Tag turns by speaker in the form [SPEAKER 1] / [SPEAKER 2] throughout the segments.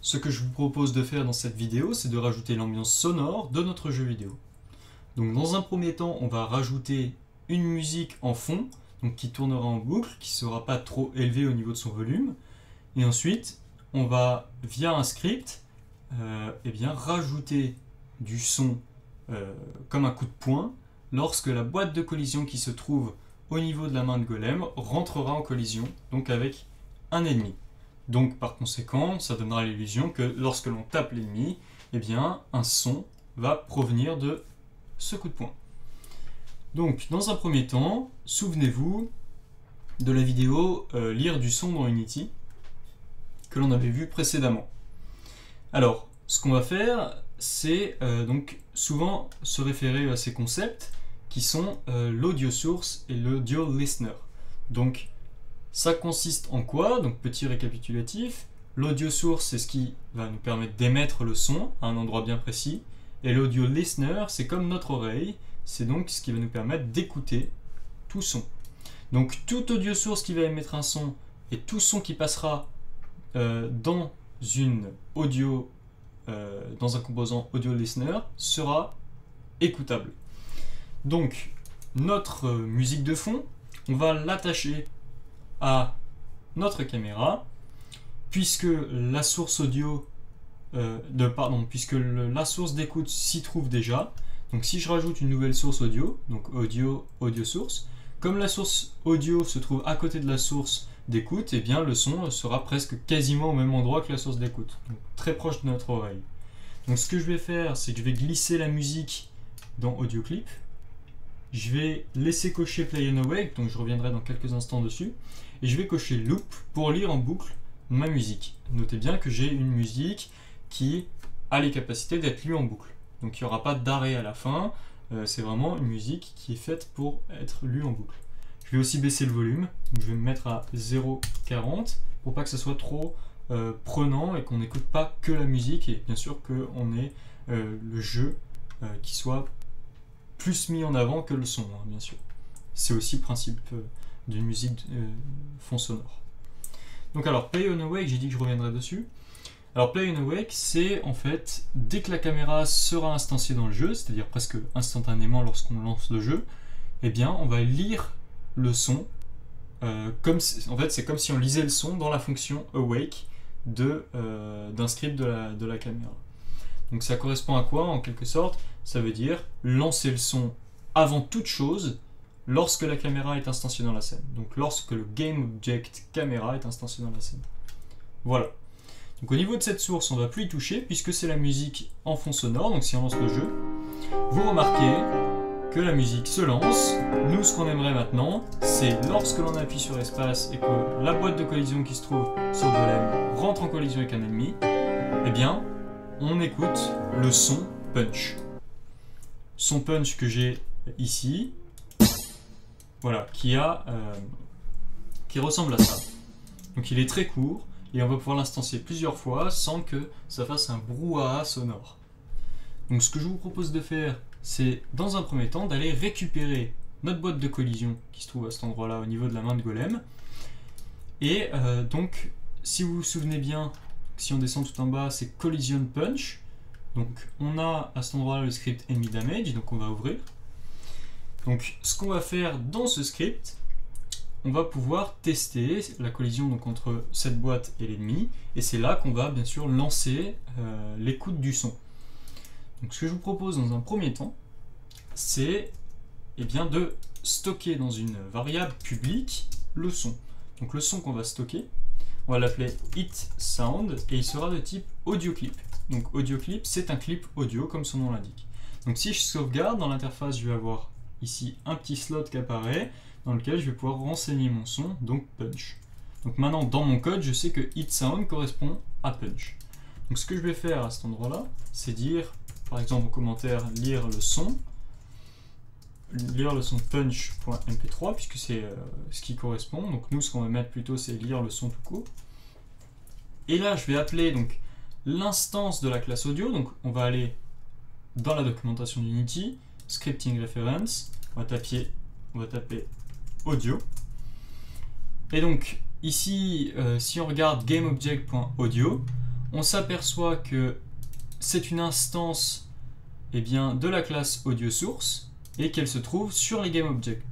[SPEAKER 1] ce que je vous propose de faire dans cette vidéo, c'est de rajouter l'ambiance sonore de notre jeu vidéo. Donc dans un premier temps, on va rajouter une musique en fond, donc qui tournera en boucle, qui ne sera pas trop élevée au niveau de son volume. Et ensuite, on va, via un script, rajouter du son comme un coup de poing lorsque la boîte de collision qui se trouve au niveau de la main de Golem rentrera en collision, donc avec un ennemi. Donc par conséquent, ça donnera l'illusion que lorsque l'on tape l'ennemi, un son va provenir de ce coup de poing. Donc dans un premier temps, souvenez-vous de la vidéo lire du son dans Unity que l'on avait vu précédemment. Alors, ce qu'on va faire, c'est donc souvent se référer à ces concepts qui sont l'audio source et l'audio listener. Donc, ça consiste en quoi? Donc, petit récapitulatif. L'audio source, c'est ce qui va nous permettre d'émettre le son à un endroit bien précis. Et l'audio listener, c'est comme notre oreille. C'est donc ce qui va nous permettre d'écouter tout son. Donc, tout audio source qui va émettre un son et tout son qui passera dans un composant audio listener sera écoutable. Donc, notre musique de fond, on va l'attacher à notre caméra, puisque la source audio puisque la source d'écoute s'y trouve déjà. Donc si je rajoute une nouvelle source audio, donc audio source, comme la source audio se trouve à côté de la source d'écoute, le son sera presque quasiment au même endroit que la source d'écoute, donc très proche de notre oreille. Donc ce que je vais faire, c'est que je vais glisser la musique dans Audio Clip. Je vais laisser cocher Play and Awake, donc je reviendrai dans quelques instants dessus, et je vais cocher Loop pour lire en boucle ma musique. Notez bien que j'ai une musique qui a les capacités d'être lue en boucle. Donc il n'y aura pas d'arrêt à la fin, c'est vraiment une musique qui est faite pour être lue en boucle. Je vais aussi baisser le volume, donc je vais me mettre à 0,40 pour pas que ce soit trop prenant et qu'on n'écoute pas que la musique, et bien sûr qu'on ait le jeu qui soit plus mis en avant que le son, hein, bien sûr. C'est aussi le principe d'une musique fond sonore. Donc alors, Play and Awake, j'ai dit que je reviendrai dessus. Alors Play and Awake, c'est en fait, dès que la caméra sera instanciée dans le jeu, c'est-à-dire presque instantanément lorsqu'on lance le jeu, on va lire le son, c'est comme si on lisait le son dans la fonction Awake d'un script de la caméra. Donc ça correspond à quoi en quelque sorte? Ça veut dire lancer le son avant toute chose lorsque la caméra est instanciée dans la scène. Donc lorsque le GameObject caméra est instancié dans la scène. Voilà. Donc au niveau de cette source, on ne va plus y toucher puisque c'est la musique en fond sonore. Donc si on lance le jeu, vous remarquez que la musique se lance. Nous, ce qu'on aimerait maintenant, c'est lorsque l'on appuie sur espace et que la boîte de collision qui se trouve sur Golem rentre en collision avec un ennemi, on écoute le son punch. Son punch que j'ai ici, voilà, qui ressemble à ça. Donc il est très court et on va pouvoir l'instancier plusieurs fois sans que ça fasse un brouhaha sonore. Donc ce que je vous propose de faire, c'est dans un premier temps d'aller récupérer notre boîte de collision qui se trouve à cet endroit-là au niveau de la main de Golem. Et donc, si vous vous souvenez bien, si on descend tout en bas, c'est Collision Punch. Donc on a à cet endroit-là le script Enemy Damage, donc on va ouvrir. Donc ce qu'on va faire dans ce script, on va pouvoir tester la collision donc, entre cette boîte et l'ennemi, et c'est là qu'on va bien sûr lancer l'écoute du son. Donc ce que je vous propose dans un premier temps, c'est de stocker dans une variable publique le son. Donc le son qu'on va stocker, on va l'appeler itSound et il sera de type audio clip. Donc audio clip, c'est un clip audio comme son nom l'indique. Donc si je sauvegarde dans l'interface, je vais avoir ici un petit slot qui apparaît dans lequel je vais pouvoir renseigner mon son, donc punch. Donc maintenant dans mon code, je sais que itSound correspond à punch. Donc ce que je vais faire à cet endroit-là, c'est dire par exemple en commentaire lire le son punch.mp3 puisque c'est ce qui correspond. Donc nous ce qu'on va mettre plutôt c'est lire le son tout court. Et là je vais appeler donc l'instance de la classe audio. Donc on va aller dans la documentation d'Unity, scripting reference, on va taper audio. Et donc ici si on regarde GameObject.audio, on s'aperçoit que c'est une instance de la classe AudioSource et qu'elle se trouve sur les GameObjects.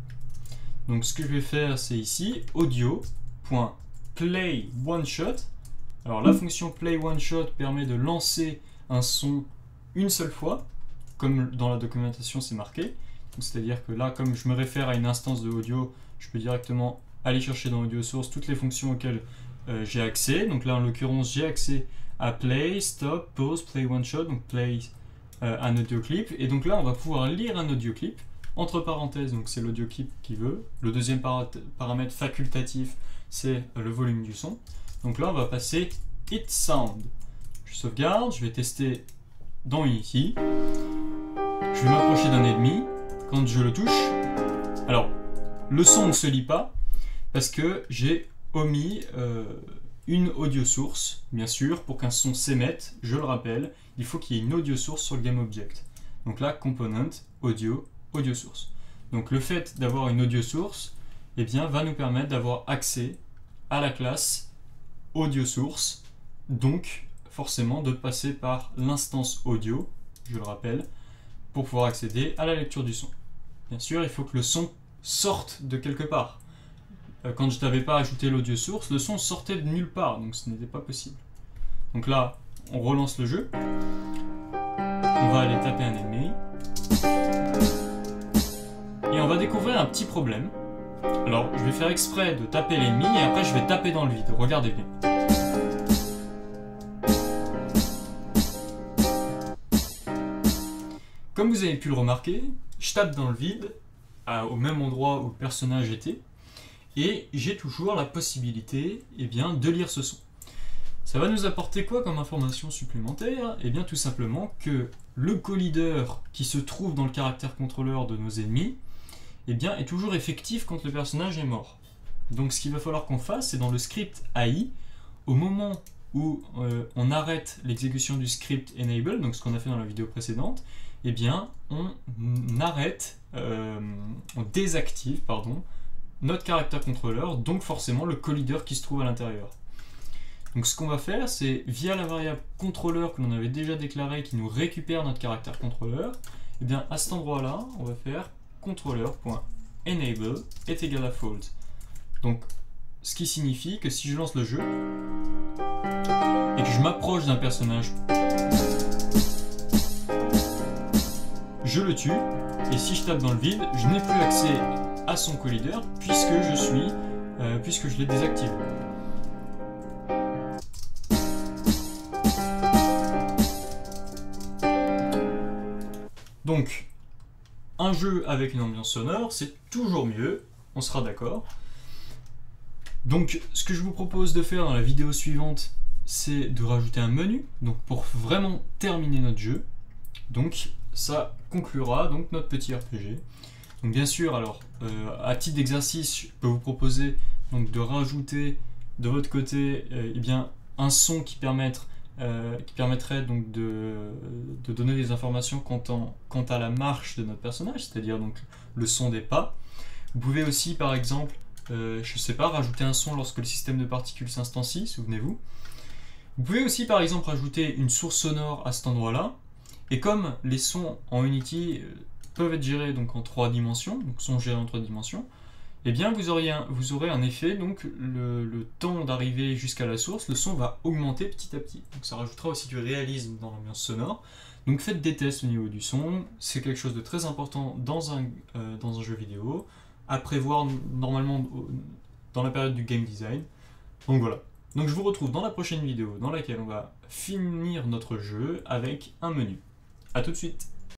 [SPEAKER 1] Donc ce que je vais faire, c'est ici audio.playOneShot. Alors la fonction playOneShot permet de lancer un son une seule fois, comme dans la documentation c'est marqué. C'est-à-dire que là, comme je me réfère à une instance de audio, je peux directement aller chercher dans AudioSource toutes les fonctions auxquelles j'ai accès. Donc là, en l'occurrence, j'ai accès à play, stop, pause, play one shot, donc play un audio clip. Et donc là, on va pouvoir lire un audio clip. Entre parenthèses, donc c'est l'audio clip qui veut. Le deuxième paramètre facultatif, c'est le volume du son. Donc là, on va passer Hit Sound. Je sauvegarde, je vais tester dans Unity. Je vais m'approcher d'un ennemi. Quand je le touche, alors le son ne se lit pas parce que j'ai omis une audio source, bien sûr, pour qu'un son s'émette, je le rappelle, il faut qu'il y ait une audio source sur le GameObject. Donc là, component, audio, audio source. Donc le fait d'avoir une audio source, va nous permettre d'avoir accès à la classe audio source, donc forcément de passer par l'instance audio, je le rappelle, pour pouvoir accéder à la lecture du son. Bien sûr, il faut que le son sorte de quelque part. Quand je n'avais pas ajouté l'audio source, le son sortait de nulle part, donc ce n'était pas possible. Donc là, on relance le jeu. On va aller taper un ennemi. Et on va découvrir un petit problème. Alors, je vais faire exprès de taper l'ennemi et après je vais taper dans le vide. Regardez bien. Comme vous avez pu le remarquer, je tape dans le vide, au même endroit où le personnage était, et j'ai toujours la possibilité de lire ce son. Ça va nous apporter quoi comme information supplémentaire? Tout simplement que le collider qui se trouve dans le caractère contrôleur de nos ennemis est toujours effectif quand le personnage est mort. Donc ce qu'il va falloir qu'on fasse, c'est dans le script AI, au moment où on arrête l'exécution du script enable, donc ce qu'on a fait dans la vidéo précédente, on arrête, on désactive, notre caractère contrôleur, donc forcément le collider qui se trouve à l'intérieur. Donc ce qu'on va faire, c'est via la variable contrôleur que l'on avait déjà déclarée, qui nous récupère notre caractère contrôleur, à cet endroit-là, on va faire controller.enable est égal à false. Donc ce qui signifie que si je lance le jeu et que je m'approche d'un personnage, je le tue, et si je tape dans le vide, je n'ai plus accès à son collider puisque je l'ai désactivé. Donc, un jeu avec une ambiance sonore, c'est toujours mieux, on sera d'accord. Donc, ce que je vous propose de faire dans la vidéo suivante, c'est de rajouter un menu, donc pour vraiment terminer notre jeu. Donc, ça conclura donc notre petit RPG. Donc bien sûr, alors à titre d'exercice, je peux vous proposer donc de rajouter de votre côté un son qui permettrait donc de donner des informations quant à la marche de notre personnage, c'est-à-dire donc le son des pas. Vous pouvez aussi par exemple, je sais pas, rajouter un son lorsque le système de particules s'instancie, souvenez-vous. Vous pouvez aussi par exemple rajouter une source sonore à cet endroit-là. Et comme les sons en Unity peuvent être gérés donc en 3 dimensions, donc sont gérés en 3 dimensions, vous aurez un effet, donc le temps d'arriver jusqu'à la source, le son va augmenter petit à petit. Donc ça rajoutera aussi du réalisme dans l'ambiance sonore. Donc faites des tests au niveau du son, c'est quelque chose de très important dans un jeu vidéo, à prévoir normalement dans la période du game design. Donc voilà. Donc je vous retrouve dans la prochaine vidéo dans laquelle on va finir notre jeu avec un menu. A tout de suite.